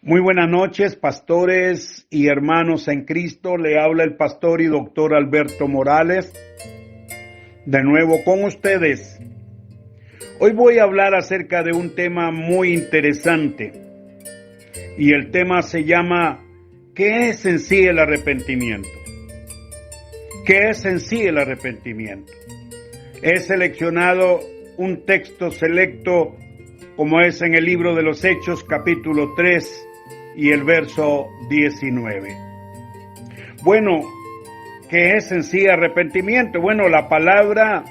Muy buenas noches, pastores y hermanos en Cristo. Le habla el pastor y doctor Alberto Morales, de nuevo con ustedes. Hoy voy a hablar acerca de un tema muy interesante, y el tema se llama ¿qué es en sí el arrepentimiento? ¿Qué es en sí el arrepentimiento? He seleccionado un texto selecto, como es en el libro de los Hechos, capítulo 3, y el verso 19. Bueno, ¿qué es en sí arrepentimiento? Bueno, la palabra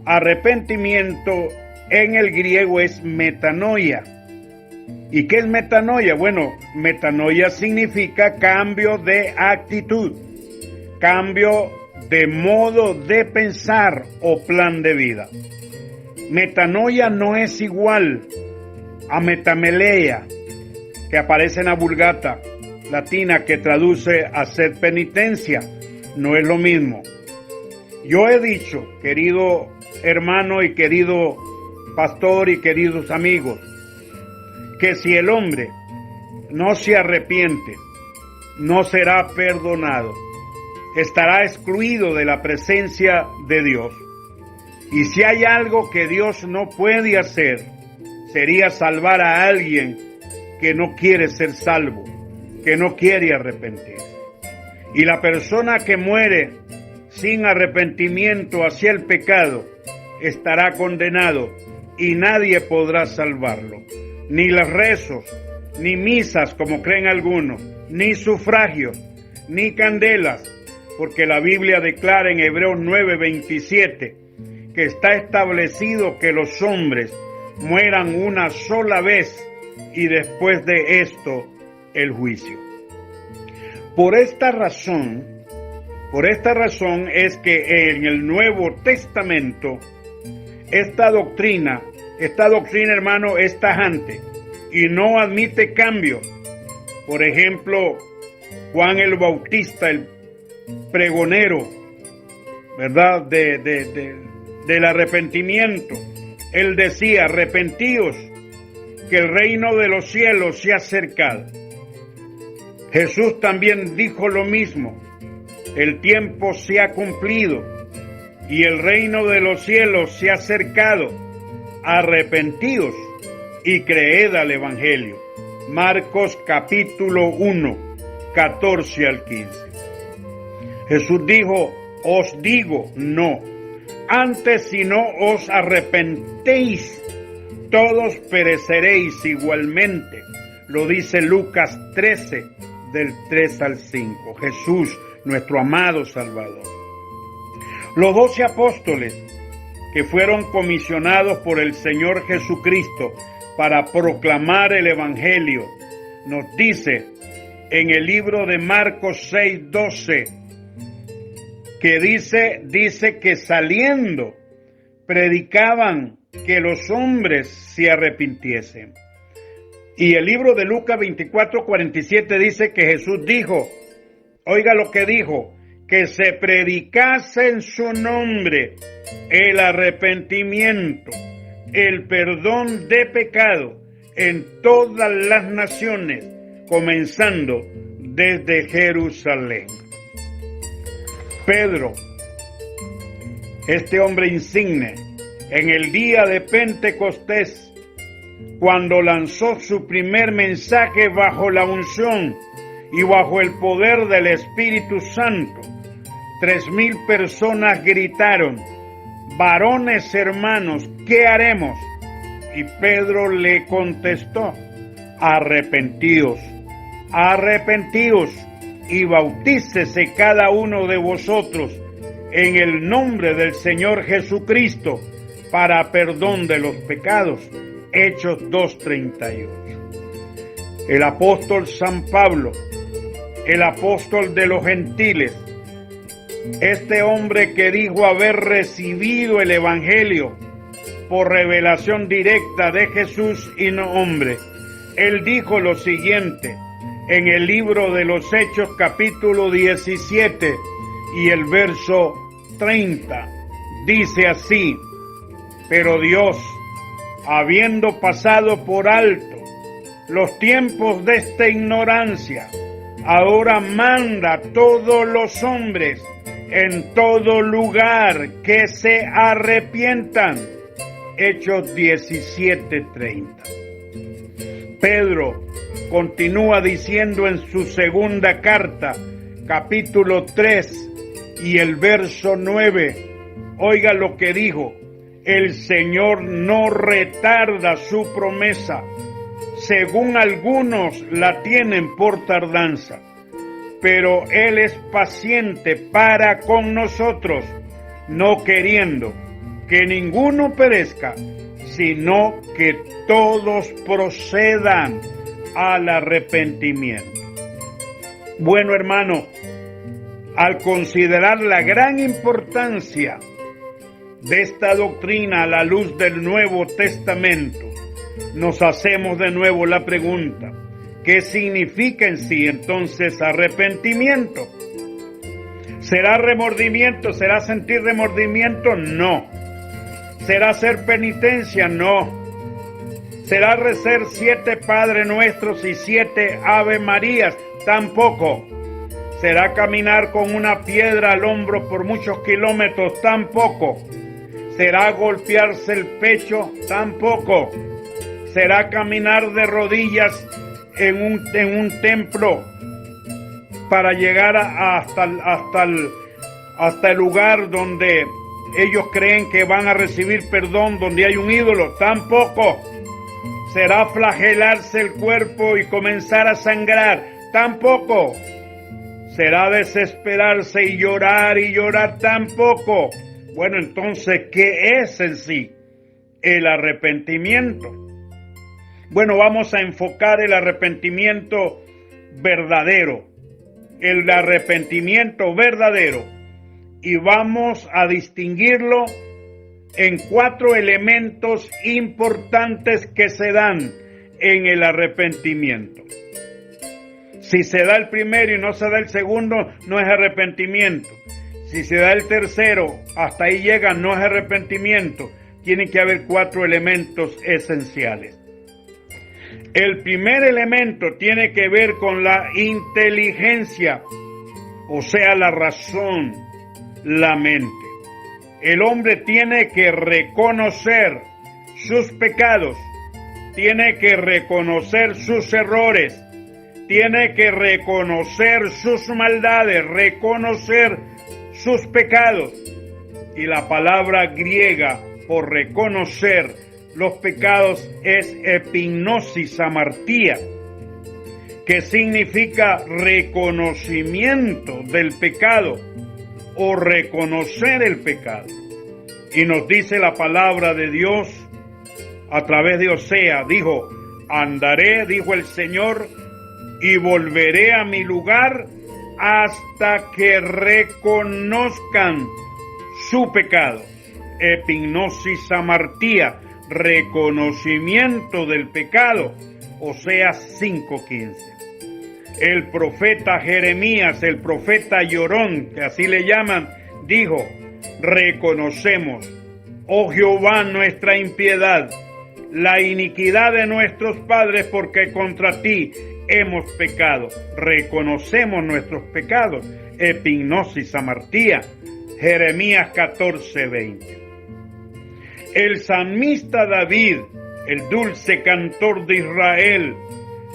arrepentimiento en el griego es metanoia. ¿Y qué es metanoia? Bueno, metanoia significa cambio de actitud, cambio de modo de pensar o plan de vida. Metanoia no es igual a metamelea, que aparece en la Vulgata latina, que traduce hacer penitencia. No es lo mismo. Yo he dicho, querido hermano y querido pastor y queridos amigos, que si el hombre no se arrepiente, no será perdonado, estará excluido de la presencia de Dios. Y si hay algo que Dios no puede hacer, sería salvar a alguien que no quiere ser salvo, que no quiere arrepentirse. Y la persona que muere sin arrepentimiento hacia el pecado estará condenado y nadie podrá salvarlo. Ni los rezos, ni misas como creen algunos, ni sufragios, ni candelas, porque la Biblia declara en Hebreos 9:27 que está establecido que los hombres mueran una sola vez y después de esto el juicio. Por esta razón es que en el Nuevo Testamento esta doctrina, hermano, es tajante y no admite cambio. Por ejemplo, Juan el Bautista, el pregonero, ¿verdad?, del arrepentimiento, él decía: arrepentíos, que el reino de los cielos se ha acercado. Jesús también dijo lo mismo: el tiempo se ha cumplido y el reino de los cielos se ha acercado. Arrepentíos y creed al Evangelio. Marcos capítulo 1, 14 al 15. Jesús dijo: os digo no, antes si no os arrepentéis, todos pereceréis igualmente. Lo dice Lucas 13, del 3 al 5. Jesús, nuestro amado Salvador. Los 12 apóstoles que fueron comisionados por el Señor Jesucristo para proclamar el Evangelio, nos dice en el libro de Marcos 6:12, que dice que saliendo predicaban que los hombres se arrepintiesen. Y el libro de Lucas 24:47 dice que Jesús dijo, oiga lo que dijo, que se predicase en su nombre el arrepentimiento, el perdón de pecado en todas las naciones, comenzando desde Jerusalén. Pedro, este hombre insigne, en el día de Pentecostés, cuando lanzó su primer mensaje bajo la unción y bajo el poder del Espíritu Santo, 3,000 personas gritaron: varones hermanos, ¿qué haremos? Y Pedro le contestó: arrepentíos, arrepentíos y bautícese cada uno de vosotros en el nombre del Señor Jesucristo para perdón de los pecados. Hechos 2:38. El apóstol San Pablo, el apóstol de los gentiles, este hombre que dijo haber recibido el Evangelio por revelación directa de Jesús y no hombre, él dijo lo siguiente en el libro de los Hechos capítulo 17 y el verso 30. Dice así: pero Dios, habiendo pasado por alto los tiempos de esta ignorancia. Ahora manda a todos los hombres en todo lugar que se arrepientan. Hechos 17:30. Pedro continúa diciendo en su segunda carta, capítulo 3 y el verso 9. Oiga lo que dijo: el Señor no retarda su promesa, según algunos la tienen por tardanza, pero Él es paciente para con nosotros, no queriendo que ninguno perezca, sino que todos procedan al arrepentimiento. Bueno, hermano, al considerar la gran importancia de esta doctrina a la luz del Nuevo Testamento, nos hacemos de nuevo la pregunta: ¿qué significa en sí entonces arrepentimiento? ¿Será remordimiento? ¿Será sentir remordimiento? No. ¿Será hacer penitencia? No. ¿Será rezar 7 Padre Nuestros y 7 Ave Marías? Tampoco. ¿Será caminar con una piedra al hombro por muchos kilómetros? Tampoco. ¿Será golpearse el pecho? Tampoco. ¿Será caminar de rodillas en un templo para llegar hasta el lugar donde ellos creen que van a recibir perdón, donde hay un ídolo? Tampoco. ¿Será flagelarse el cuerpo y comenzar a sangrar? Tampoco. ¿Será desesperarse y llorar? Tampoco. Bueno, entonces, ¿qué es en sí el arrepentimiento? Bueno, vamos a enfocar el arrepentimiento verdadero. El arrepentimiento verdadero. Y vamos a distinguirlo en 4 elementos importantes que se dan en el arrepentimiento. Si se da el primero y no se da el segundo, no es arrepentimiento. Si se da el tercero, hasta ahí llega, no es arrepentimiento. Tiene que haber 4 elementos esenciales. El primer elemento tiene que ver con la inteligencia, o sea, la razón, la mente. El hombre tiene que reconocer sus pecados, tiene que reconocer sus errores, tiene que reconocer sus maldades, reconocer sus pecados. Y la palabra griega por reconocer los pecados es epignosis amartía, que significa reconocimiento del pecado o reconocer el pecado. Y nos dice la palabra de Dios a través de Osea, dijo: andaré, dijo el Señor, y volveré a mi lugar hasta que reconozcan su pecado. Epignosis amartía, reconocimiento del pecado. Oseas 5:15. El profeta Jeremías, el profeta llorón, que así le llaman, dijo: reconocemos, oh Jehová, nuestra impiedad, la iniquidad de nuestros padres, porque contra ti hemos pecado. Reconocemos nuestros pecados. Epignosis amartía. Jeremías 14:20. El salmista David, el dulce cantor de Israel,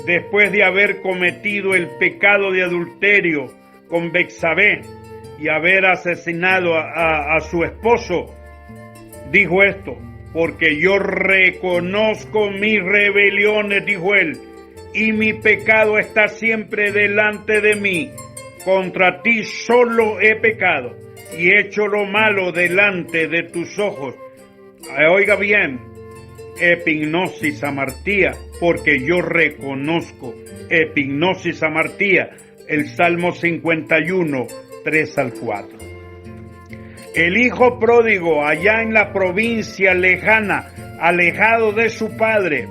después de haber cometido el pecado de adulterio con Betsabé y haber asesinado a su esposo, dijo esto: porque yo reconozco mis rebeliones, dijo él, y mi pecado está siempre delante de mí. Contra ti solo he pecado y he hecho lo malo delante de tus ojos. Oiga bien, epignosis amartía, porque yo reconozco. Epignosis amartía, el Salmo 51, 3 al 4. El hijo pródigo, allá en la provincia lejana, alejado de su padre,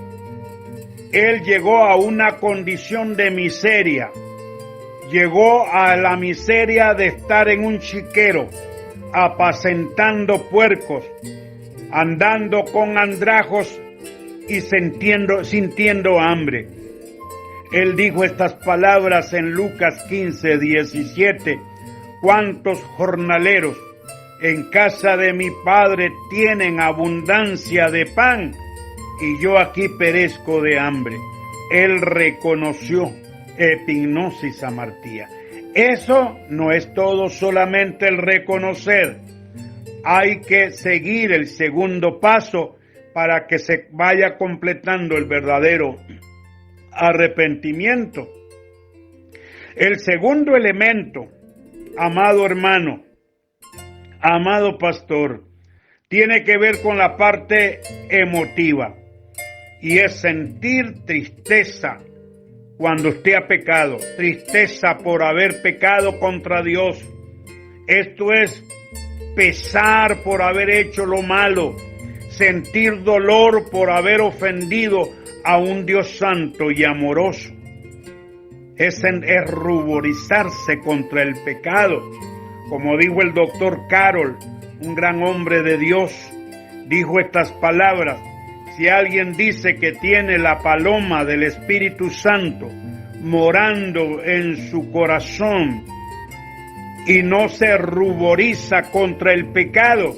él llegó a una condición de miseria. Llegó a la miseria de estar en un chiquero, apacentando puercos, andando con andrajos y sintiendo hambre. Él dijo estas palabras en Lucas 15:17. ¿Cuántos jornaleros en casa de mi padre tienen abundancia de pan y yo aquí perezco de hambre? Él reconoció epignosis amartía. Eso no es todo solamente el reconocer. Hay que seguir el segundo paso para que se vaya completando el verdadero arrepentimiento. El segundo elemento, amado hermano, amado pastor, tiene que ver con la parte emotiva y es sentir tristeza cuando usted ha pecado, tristeza por haber pecado contra Dios. Esto es pesar por haber hecho lo malo, sentir dolor por haber ofendido a un Dios santo y amoroso. Es ruborizarse contra el pecado. Como dijo el doctor Carroll, un gran hombre de Dios, dijo estas palabras: si alguien dice que tiene la paloma del Espíritu Santo morando en su corazón y no se ruboriza contra el pecado,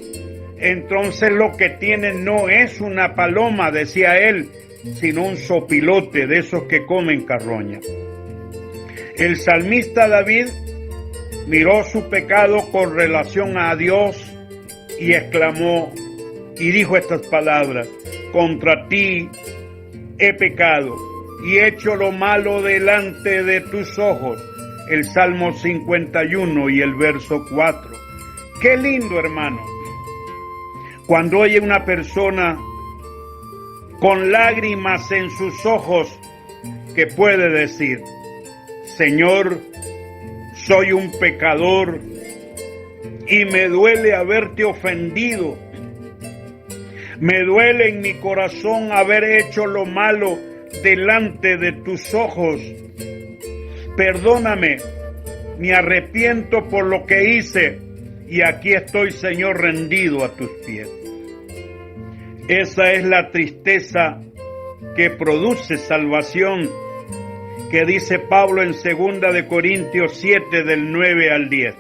entonces lo que tiene no es una paloma, decía él, sino un sopilote de esos que comen carroña. El salmista David miró su pecado con relación a Dios y exclamó y dijo estas palabras: contra ti he pecado y he hecho lo malo delante de tus ojos. El Salmo 51 y el verso 4. Qué lindo, hermano, cuando oye una persona con lágrimas en sus ojos que puede decir: Señor, soy un pecador y me duele haberte ofendido. Me duele en mi corazón haber hecho lo malo delante de tus ojos. Perdóname, me arrepiento por lo que hice y aquí estoy, Señor, rendido a tus pies. Esa es la tristeza que produce salvación, que dice Pablo en 2 de Corintios 7 del 9 al 10.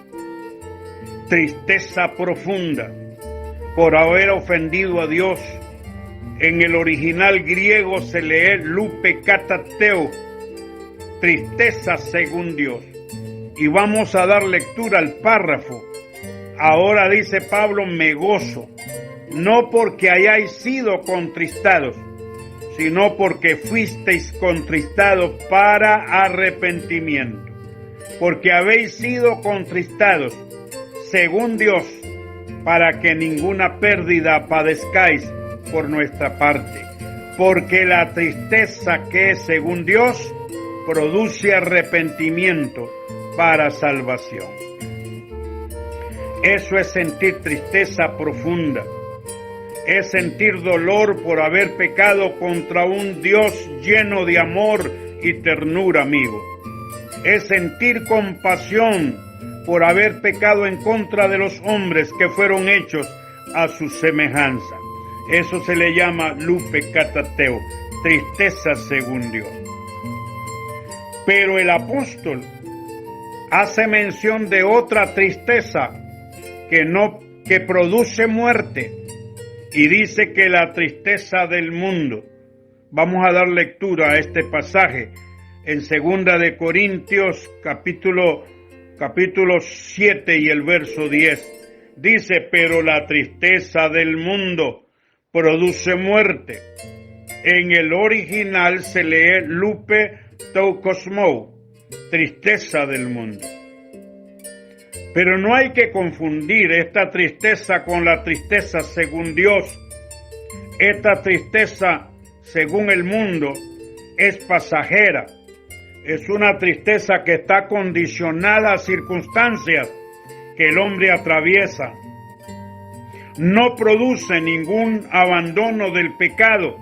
Tristeza profunda por haber ofendido a Dios. En el original griego se lee lupe katateo, tristeza según Dios. Y vamos a dar lectura al párrafo. Ahora dice Pablo: me gozo, no porque hayáis sido contristados, sino porque fuisteis contristados para arrepentimiento. Porque habéis sido contristados según Dios, para que ninguna pérdida padezcáis por nuestra parte. Porque la tristeza que es según Dios produce arrepentimiento para salvación. Eso es sentir tristeza profunda. Es sentir dolor por haber pecado contra un Dios lleno de amor y ternura, amigo. Es sentir compasión por haber pecado en contra de los hombres que fueron hechos a su semejanza. Eso se le llama lupe katateo, tristeza según Dios. Pero el apóstol hace mención de otra tristeza que produce muerte, y dice que la tristeza del mundo. Vamos a dar lectura a este pasaje en 2 de Corintios capítulo 7 y el verso 10. Dice: pero la tristeza del mundo produce muerte. En el original se lee lupe toukosmou, tristeza del mundo. Pero no hay que confundir esta tristeza con la tristeza según Dios. Esta tristeza según el mundo es pasajera. Es una tristeza que está condicionada a circunstancias que el hombre atraviesa. No produce ningún abandono del pecado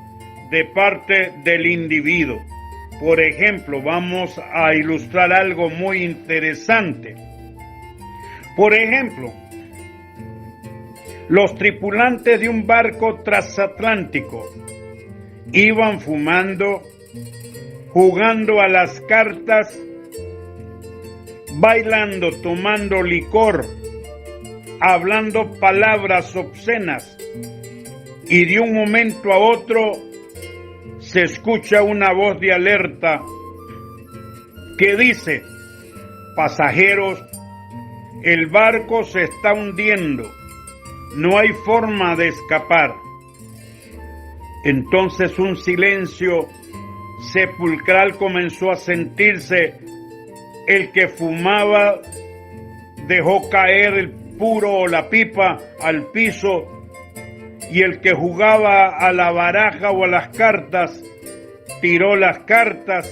de parte del individuo. Por ejemplo, vamos a ilustrar algo muy interesante. Por ejemplo, los tripulantes de un barco transatlántico iban fumando jugando a las cartas, bailando, tomando licor, hablando palabras obscenas, y de un momento a otro se escucha una voz de alerta que dice: pasajeros, el barco se está hundiendo, no hay forma de escapar. Entonces un silencio sepulcral comenzó a sentirse. El que fumaba dejó caer el puro o la pipa al piso, y el que jugaba a la baraja o a las cartas tiró las cartas,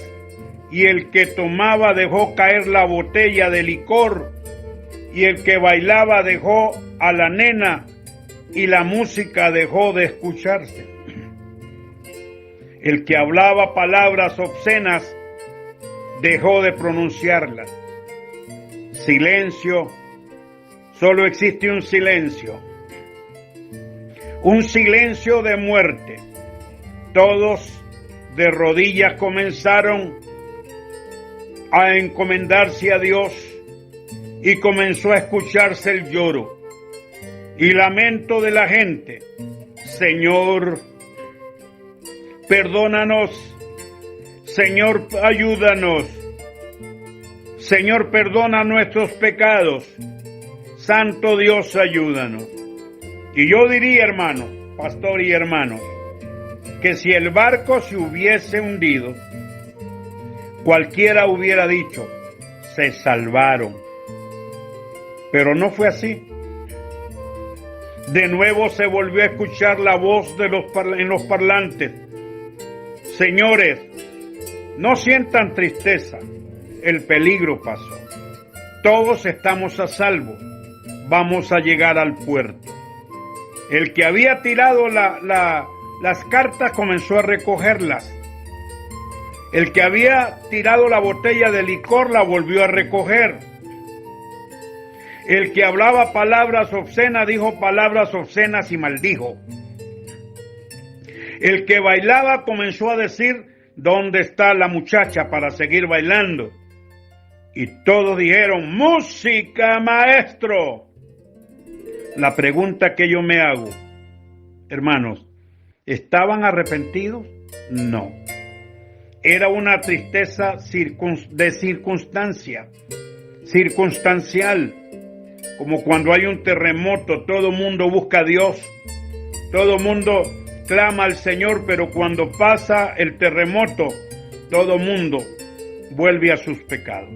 y el que tomaba dejó caer la botella de licor, y el que bailaba dejó a la nena, y la música dejó de escucharse. El que hablaba palabras obscenas dejó de pronunciarlas. Silencio, solo existe un silencio de muerte. Todos de rodillas comenzaron a encomendarse a Dios, y comenzó a escucharse el lloro y lamento de la gente. Señor, perdónanos. Señor, ayúdanos. Señor, perdona nuestros pecados. Santo Dios, ayúdanos. Y yo diría, hermano, pastor y hermanos, que si el barco se hubiese hundido, cualquiera hubiera dicho: se salvaron. Pero no fue así. De nuevo se volvió a escuchar la voz en los parlantes: señores, no sientan tristeza, el peligro pasó. Todos estamos a salvo, vamos a llegar al puerto. El que había tirado las cartas comenzó a recogerlas. El que había tirado la botella de licor la volvió a recoger. El que hablaba palabras obscenas dijo palabras obscenas y maldijo. El que bailaba comenzó a decir: ¿dónde está la muchacha para seguir bailando? Y todos dijeron: ¡música, maestro! La pregunta que yo me hago, hermanos, ¿estaban arrepentidos? No. Era una tristeza circunstancial, como cuando hay un terremoto, todo mundo busca a Dios, todo mundo clama al Señor, pero cuando pasa el terremoto, todo mundo vuelve a sus pecados.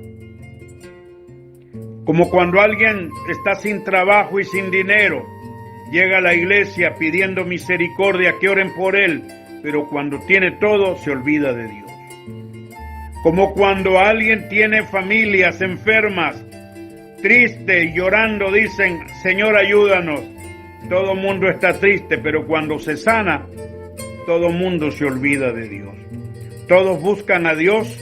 Como cuando alguien está sin trabajo y sin dinero, llega a la iglesia pidiendo misericordia, que oren por él, pero cuando tiene todo se olvida de Dios. Como cuando alguien tiene familias enfermas, triste y llorando, dicen: Señor, ayúdanos. Todo el mundo está triste, pero cuando se sana, todo el mundo se olvida de Dios. Todos buscan a Dios,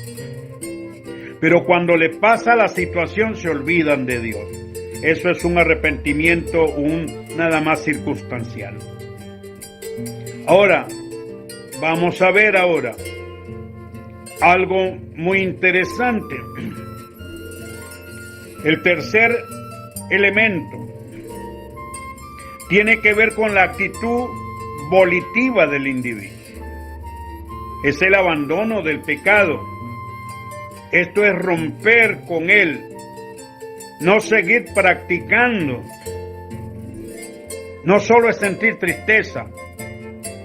pero cuando le pasa la situación se olvidan de Dios. Eso es un arrepentimiento, nada más circunstancial. Ahora, vamos a ver algo muy interesante. El tercer elemento tiene que ver con la actitud volitiva del individuo. Es el abandono del pecado. Esto es romper con él, no seguir practicando. No solo es sentir tristeza,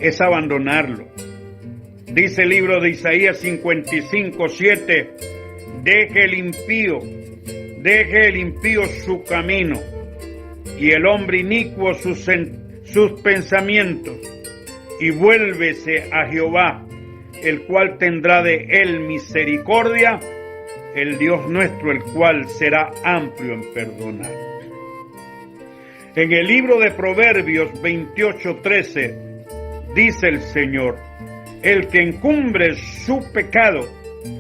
es abandonarlo. Dice el libro de Isaías 55:7, deje el impío su camino, y el hombre inicuo sus pensamientos, y vuélvese a Jehová, el cual tendrá de él misericordia, el Dios nuestro, el cual será amplio en perdonar. En el libro de Proverbios 28:13 dice el Señor: el que encumbre su pecado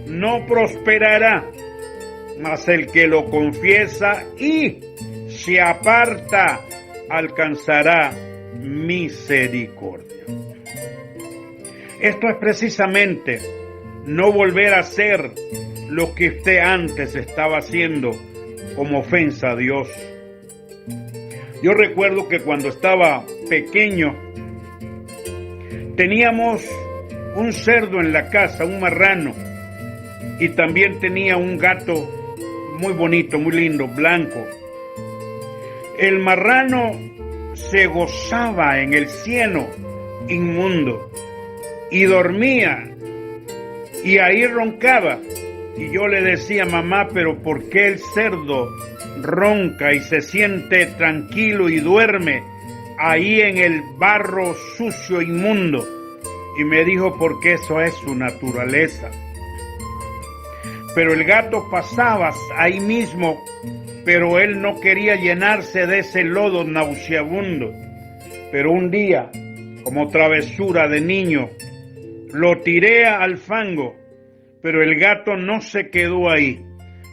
no prosperará, mas el que lo confiesa y se aparta alcanzará misericordia. Esto es precisamente no volver a hacer lo que usted antes estaba haciendo como ofensa a Dios. Yo recuerdo que cuando estaba pequeño teníamos un cerdo en la casa, un marrano, y también tenía un gato muy bonito, muy lindo, blanco. El marrano se gozaba en el cieno inmundo y dormía y ahí roncaba. Y yo le decía: mamá, pero ¿por qué el cerdo ronca y se siente tranquilo y duerme ahí en el barro sucio, inmundo? Y me dijo: porque eso es su naturaleza. Pero el gato pasaba ahí mismo, pero él no quería llenarse de ese lodo nauseabundo. Pero un día, como travesura de niño, lo tiré al fango, pero el gato no se quedó ahí.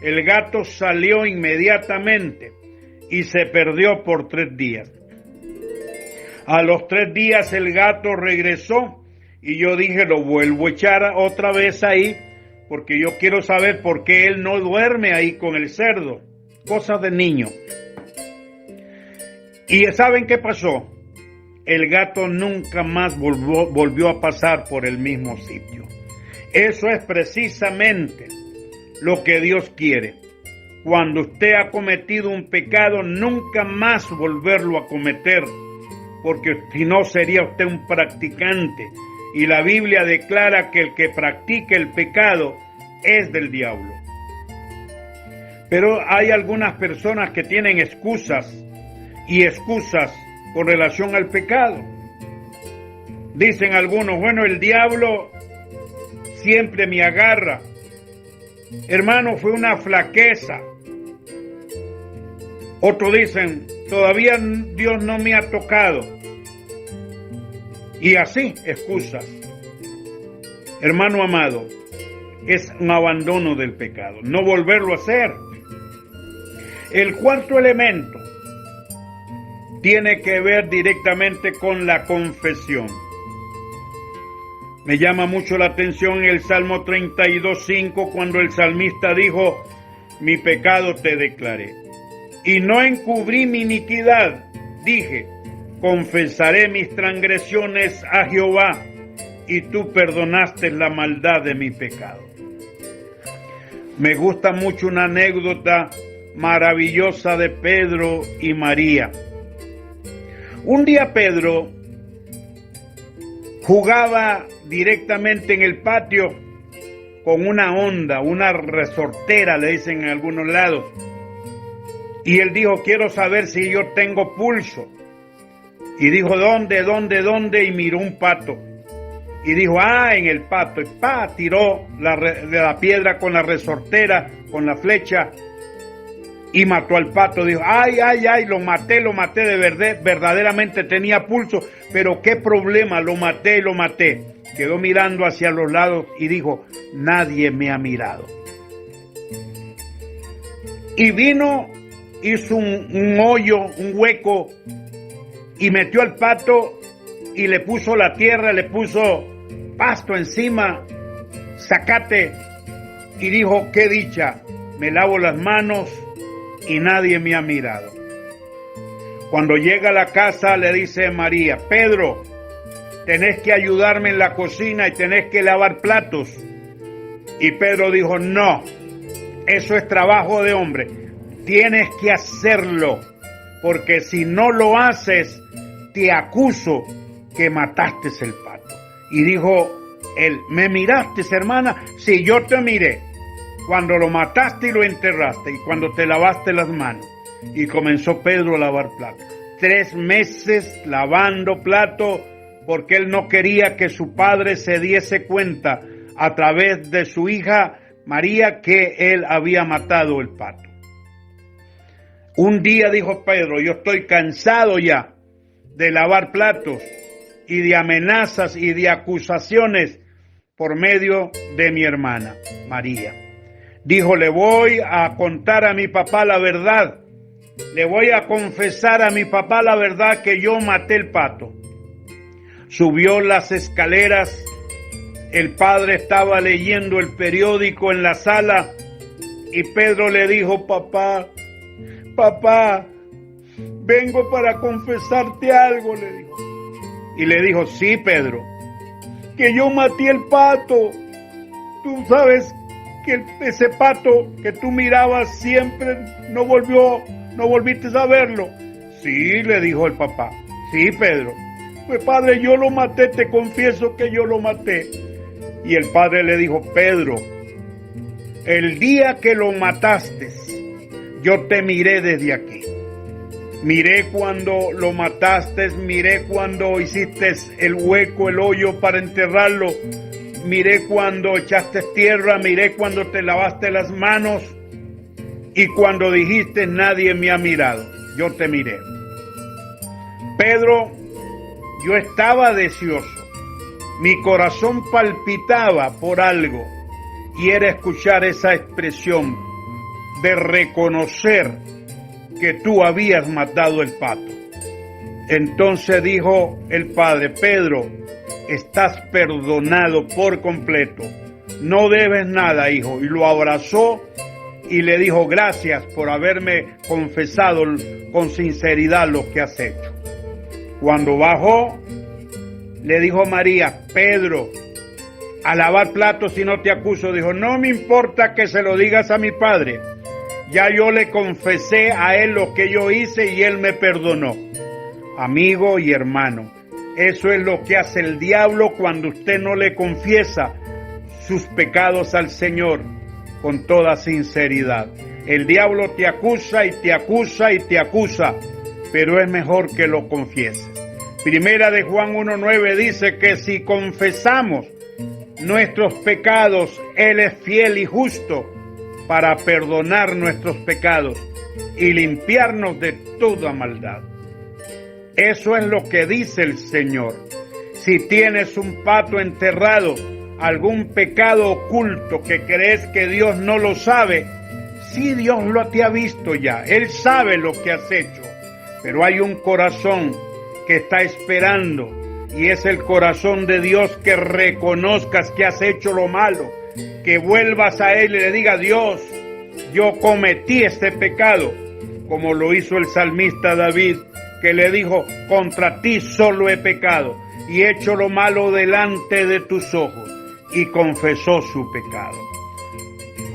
El gato salió inmediatamente y se perdió por 3 días. A los 3 días el gato regresó y yo dije: lo vuelvo a echar otra vez ahí, porque yo quiero saber por qué él no duerme ahí con el cerdo. Cosas de niño. ¿Y saben qué pasó? El gato nunca más volvió a pasar por el mismo sitio. Eso es precisamente lo que Dios quiere. Cuando usted ha cometido un pecado, nunca más volverlo a cometer, porque si no sería usted un practicante. Y la Biblia declara que el que practica el pecado es del diablo. Pero hay algunas personas que tienen excusas y excusas con relación al pecado. Dicen algunos: bueno, el diablo siempre me agarra. Hermano, fue una flaqueza. Otros dicen: todavía Dios no me ha tocado. Y así, excusas. Hermano amado, es un abandono del pecado, no volverlo a hacer. El cuarto elemento tiene que ver directamente con la confesión. Me llama mucho la atención el Salmo 32:5, cuando el salmista dijo: mi pecado te declaré, y no encubrí mi iniquidad. Dije: confesaré mis transgresiones a Jehová, y tú perdonaste la maldad de mi pecado. Me gusta mucho una anécdota maravillosa de Pedro y María. Un día Pedro jugaba directamente en el patio con una onda, una resortera, le dicen en algunos lados. Y él dijo: quiero saber si yo tengo pulso. Y dijo: ¿Dónde? Y miró un pato. Y dijo: en el pato. Y tiró la piedra con la resortera, con la flecha, y mató al pato. Dijo: ay, lo maté de verdad, verdaderamente tenía pulso, pero qué problema, lo maté. Quedó mirando hacia los lados y dijo: nadie me ha mirado. Y vino, hizo un hoyo, un hueco, y metió al pato y le puso la tierra, le puso pasto encima, zacate, y dijo: qué dicha, me lavo las manos y nadie me ha mirado. Cuando llega a la casa le dice a María: Pedro, tenés que ayudarme en la cocina y tenés que lavar platos. Y Pedro dijo: no, eso es trabajo de hombre, tienes que hacerlo, porque si no lo haces, te acuso que mataste el pato. Y dijo él: ¿me miraste, hermana? Sí, yo te miré cuando lo mataste y lo enterraste, y cuando te lavaste las manos. Y comenzó Pedro a lavar platos. 3 meses lavando platos, porque él no quería que su padre se diese cuenta a través de su hija María que él había matado el pato. Un día dijo Pedro: yo estoy cansado ya de lavar platos y de amenazas y de acusaciones por medio de mi hermana María. Dijo: le voy a contar a mi papá la verdad, le voy a confesar a mi papá la verdad que yo maté el pato. Subió las escaleras El padre estaba leyendo el periódico en la sala y Pedro le dijo: papá, vengo para confesarte algo, le dijo. Y le dijo: sí, Pedro, que yo maté el pato. Tú sabes que ese pato que tú mirabas siempre no volviste a verlo. Sí, le dijo el papá. Sí, Pedro. Pues padre, yo lo maté, te confieso que yo lo maté. Y el padre le dijo: Pedro, el día que lo mataste, yo te miré desde aquí. Miré cuando lo mataste, miré cuando hiciste el hueco, el hoyo para enterrarlo. Miré cuando echaste tierra, miré cuando te lavaste las manos y cuando dijiste: nadie me ha mirado. Yo te miré. Pedro, yo estaba deseoso, mi corazón palpitaba por algo y era escuchar esa expresión de reconocer que tú habías matado el pato. Entonces dijo el padre: Pedro, estás perdonado por completo, no debes nada, hijo. Y lo abrazó y le dijo: gracias por haberme confesado con sinceridad lo que has hecho. Cuando bajó, le dijo María: Pedro, a lavar platos si no te acuso. Dijo: no me importa que se lo digas a mi padre, ya yo le confesé a él lo que yo hice y él me perdonó. Amigo y hermano, eso es lo que hace el diablo cuando usted no le confiesa sus pecados al Señor con toda sinceridad. El diablo te acusa y te acusa y te acusa, pero es mejor que lo confieses. Primera de Juan 1:9 dice que si confesamos nuestros pecados, Él es fiel y justo para perdonar nuestros pecados y limpiarnos de toda maldad. Eso es lo que dice el Señor. Si tienes un pato enterrado, algún pecado oculto que crees que Dios no lo sabe, sí, Dios lo te ha visto ya, Él sabe lo que has hecho, pero hay un corazón que está esperando y es el corazón de Dios, que reconozcas que has hecho lo malo, que vuelvas a Él y le digas: Dios, yo cometí este pecado, como lo hizo el salmista David, que le dijo: contra ti solo he pecado y he hecho lo malo delante de tus ojos, y confesó su pecado.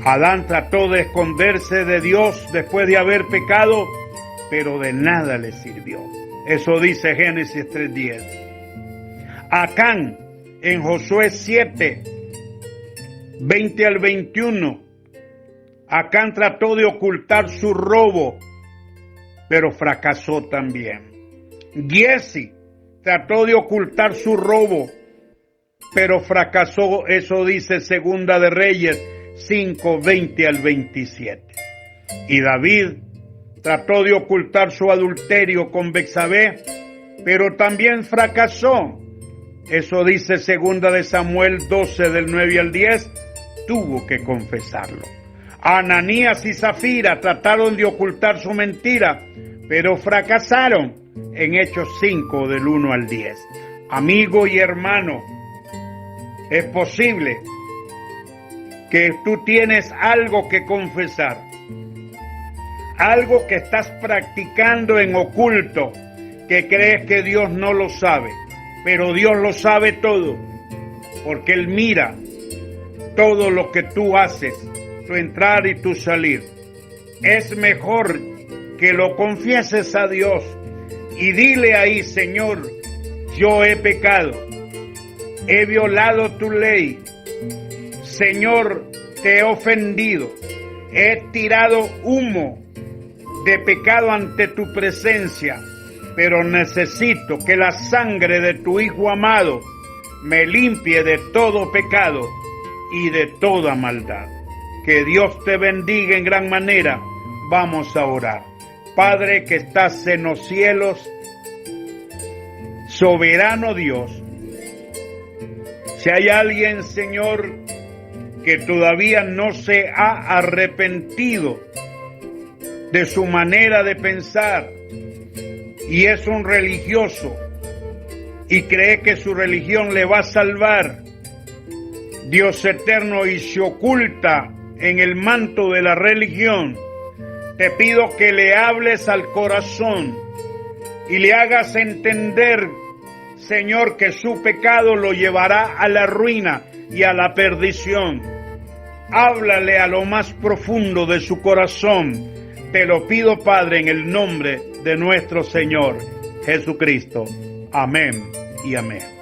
Adán trató de esconderse de Dios después de haber pecado, pero de nada le sirvió. Eso dice Génesis 3:10. Acán, en Josué 7:20 al 21, Acán trató de ocultar su robo, pero fracasó también. Giezi trató de ocultar su robo, pero fracasó. Eso dice Segunda de Reyes 5:20 al 27. Y David trató de ocultar su adulterio con Betsabé, pero también fracasó. Eso dice Segunda de Samuel 12 del 9 al 10, tuvo que confesarlo. Ananías y Zafira trataron de ocultar su mentira, pero fracasaron en Hechos 5 del 1 al 10. Amigo y hermano, es posible que tú tienes algo que confesar, algo que estás practicando en oculto, que crees que Dios no lo sabe, pero Dios lo sabe todo, porque Él mira todo lo que tú haces, tu entrar y tu salir. Es mejor que lo confieses a Dios y dile ahí: Señor, yo he pecado, he violado tu ley, Señor, te he ofendido, he tirado humo de pecado ante tu presencia, pero necesito que la sangre de tu Hijo amado me limpie de todo pecado y de toda maldad. Que Dios te bendiga en gran manera. Vamos a orar. Padre que estás en los cielos, soberano Dios, si hay alguien, Señor, que todavía no se ha arrepentido de su manera de pensar y es un religioso y cree que su religión le va a salvar, Dios eterno, y se oculta en el manto de la religión, te pido que le hables al corazón y le hagas entender, Señor, que su pecado lo llevará a la ruina y a la perdición. Háblale a lo más profundo de su corazón. Te lo pido, Padre, en el nombre de nuestro Señor Jesucristo. Amén y amén.